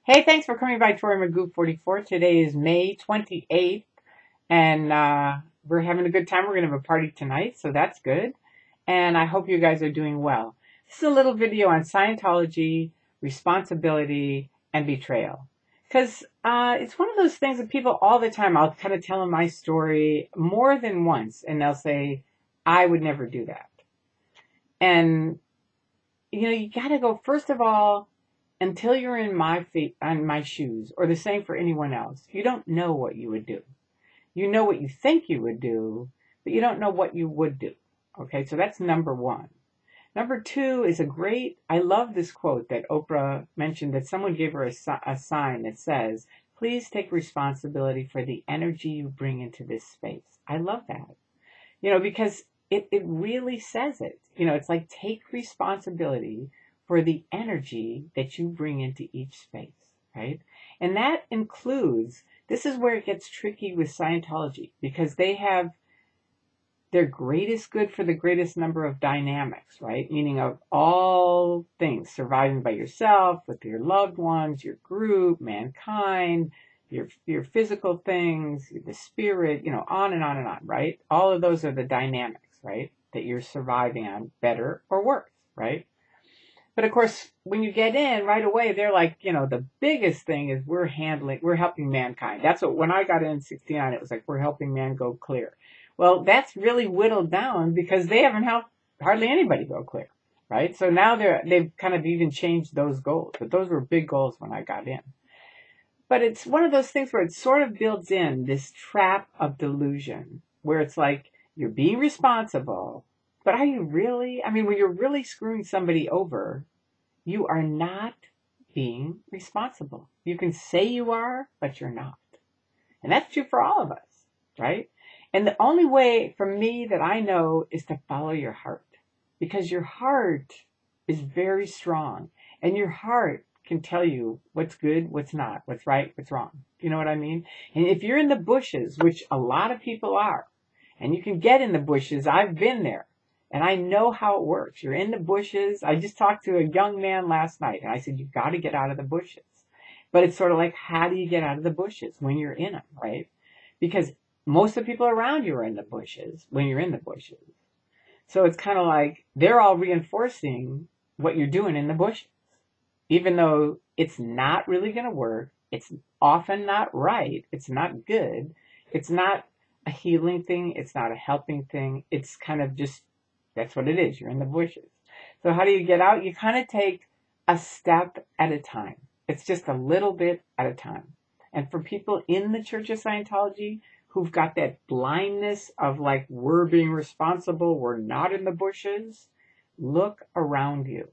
Hey, thanks for coming by Tori Magoo 44. Today is May 28th, and we're having a good time. We're going to have a party tonight, so that's good. And I hope you guys are doing well. This is a little video on Scientology, responsibility, and betrayal. Because it's one of those things that people all the time, I'll kind of tell them my story more than once, and they'll say, I would never do that. And, you got to go, first of all, until you're in my feet, on my shoes, or the same for anyone else, you don't know what you would do. You know what you think you would do, but you don't know what you would do. Okay, so that's number one. Number two is I love this quote that Oprah mentioned, that someone gave her a sign that says, please take responsibility for the energy you bring into this space. I love that. Because it really says it. It's like, take responsibility for the energy that you bring into each space, right? And that includes, this is where it gets tricky with Scientology, because they have their greatest good for the greatest number of dynamics, right? Meaning of all things, surviving by yourself, with your loved ones, your group, mankind, your physical things, the spirit, on and on and on, right? All of those are the dynamics, right? That you're surviving on, better or worse, right? But of course, when you get in right away, they're like, the biggest thing is we're helping mankind. That's what, when I got in 69, it was like, we're helping man go clear. Well, that's really whittled down, because they haven't helped hardly anybody go clear, right? So now they've kind of even changed those goals, but those were big goals when I got in. But it's one of those things where it sort of builds in this trap of delusion, where it's like, you're being responsible, but are you really? I mean, when you're really screwing somebody over, you are not being responsible. You can say you are, but you're not. And that's true for all of us, right? And the only way for me that I know is to follow your heart, because your heart is very strong, and your heart can tell you what's good, what's not, what's right, what's wrong. You know what I mean? And if you're in the bushes, which a lot of people are, and you can get in the bushes, I've been there, and I know how it works. You're in the bushes. I just talked to a young man last night, and I said, you've got to get out of the bushes. But it's sort of like, how do you get out of the bushes when you're in them, right? Because most of the people around you are in the bushes when you're in the bushes. So it's kind of like they're all reinforcing what you're doing in the bushes, even though it's not really going to work. It's often not right. It's not good. It's not a healing thing. It's not a helping thing. It's kind of just, that's what it is. You're in the bushes. So how do you get out? You kind of take a step at a time. It's just a little bit at a time. And for people in the Church of Scientology who've got that blindness of like, we're being responsible, we're not in the bushes, look around you.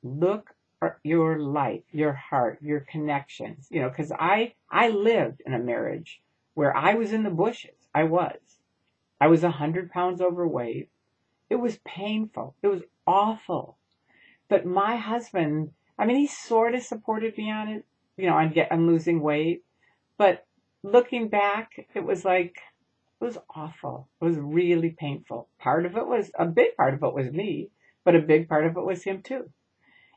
Look at your life, your heart, your connections. Because I lived in a marriage where I was in the bushes. I was 100 pounds overweight. It was painful. It was awful. But my husband, I mean, he sort of supported me on it, on losing weight. But looking back, it was awful. It was really painful. A big part of it was me, but a big part of it was him too.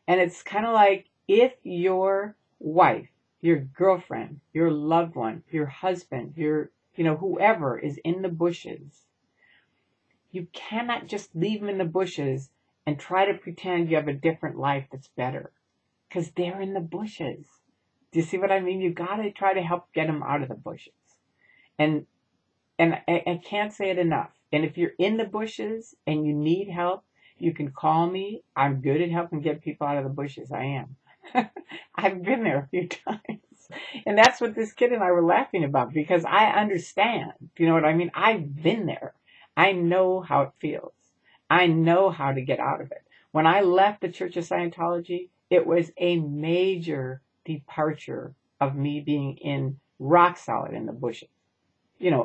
And it's kind of like, if your wife, your girlfriend, your loved one, your husband, whoever is in the bushes, you cannot just leave them in the bushes and try to pretend you have a different life that's better, because they're in the bushes. Do you see what I mean? You got to try to help get them out of the bushes. And I can't say it enough. And if you're in the bushes and you need help, you can call me. I'm good at helping get people out of the bushes. I am. I've been there a few times. And that's what this kid and I were laughing about, because I understand. You know what I mean? I've been there. I know how it feels. I know how to get out of it. When I left the Church of Scientology, it was a major departure of me being in rock solid in the bushes,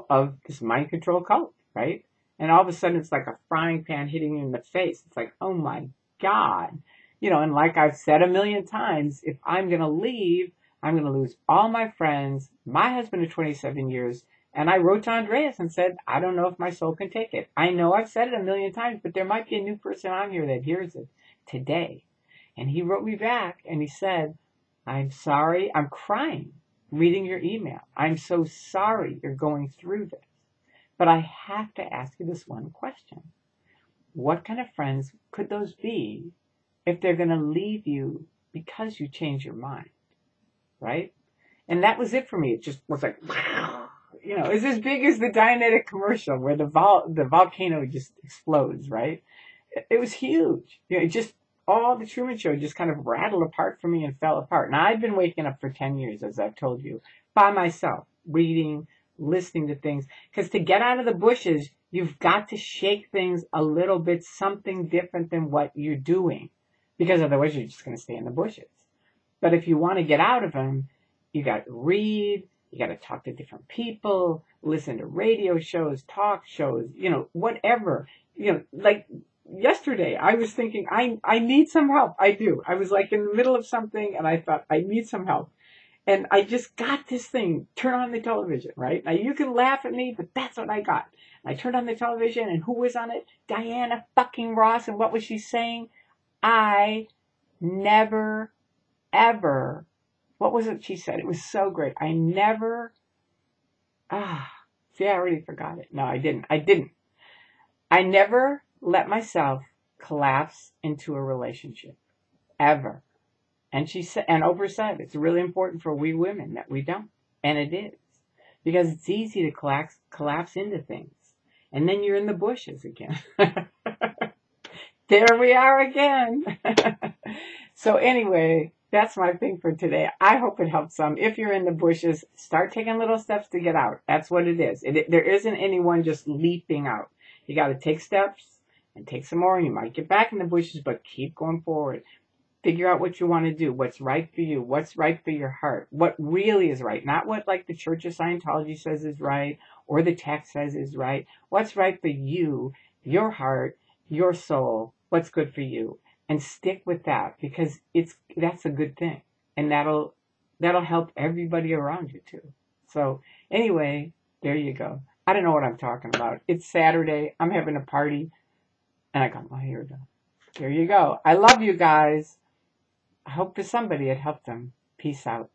of this mind control cult, right? And all of a sudden it's like a frying pan hitting you in the face. It's like, oh my God. And like I've said a million times, if I'm going to leave, I'm going to lose all my friends, my husband of 27 years. And I wrote to Andreas and said, I don't know if my soul can take it. I know I've said it a million times, but there might be a new person on here that hears it today. And he wrote me back and he said, I'm sorry. I'm crying reading your email. I'm so sorry you're going through this. But I have to ask you this one question. What kind of friends could those be if they're going to leave you because you change your mind, right? And that was it for me. It just was like, it's as big as the Dianetic commercial where the volcano just explodes, right? It was huge. It just, all the Truman Show just kind of rattled apart for me and fell apart. Now, I've been waking up for 10 years, as I've told you, by myself, reading, listening to things. Because to get out of the bushes, you've got to shake things a little bit, something different than what you're doing. Because otherwise, you're just going to stay in the bushes. But if you want to get out of them, you got to read, you got to talk to different people, listen to radio shows, talk shows, whatever. Like yesterday, I was thinking, I need some help. I do. I was like in the middle of something and I thought, I need some help. And I just got this thing, turn on the television, right? Now you can laugh at me, but that's what I got. I turned on the television and who was on it? Diana fucking Ross. And what was she saying? I never, ever, what was it she said? It was so great. I never, see, I already forgot it. No, I didn't. I never let myself collapse into a relationship, ever. And she said, and Oprah said, it's really important for we women that we don't. And it is. Because it's easy to collapse into things. And then you're in the bushes again. There we are again. So anyway, that's my thing for today. I hope it helps some. If you're in the bushes, start taking little steps to get out. That's what it is. There isn't anyone just leaping out. You got to take steps and take some more. And you might get back in the bushes, but keep going forward. Figure out what you want to do, what's right for you, what's right for your heart, what really is right, not what like the Church of Scientology says is right or the text says is right. What's right for you, your heart, your soul, what's good for you, and stick with that because that's a good thing, and that'll help everybody around you too. So anyway, there you go. I don't know what I'm talking about. It's Saturday. I'm having a party, and I got my hair done. There you go. I love you guys. I hope for somebody it helped them. Peace out.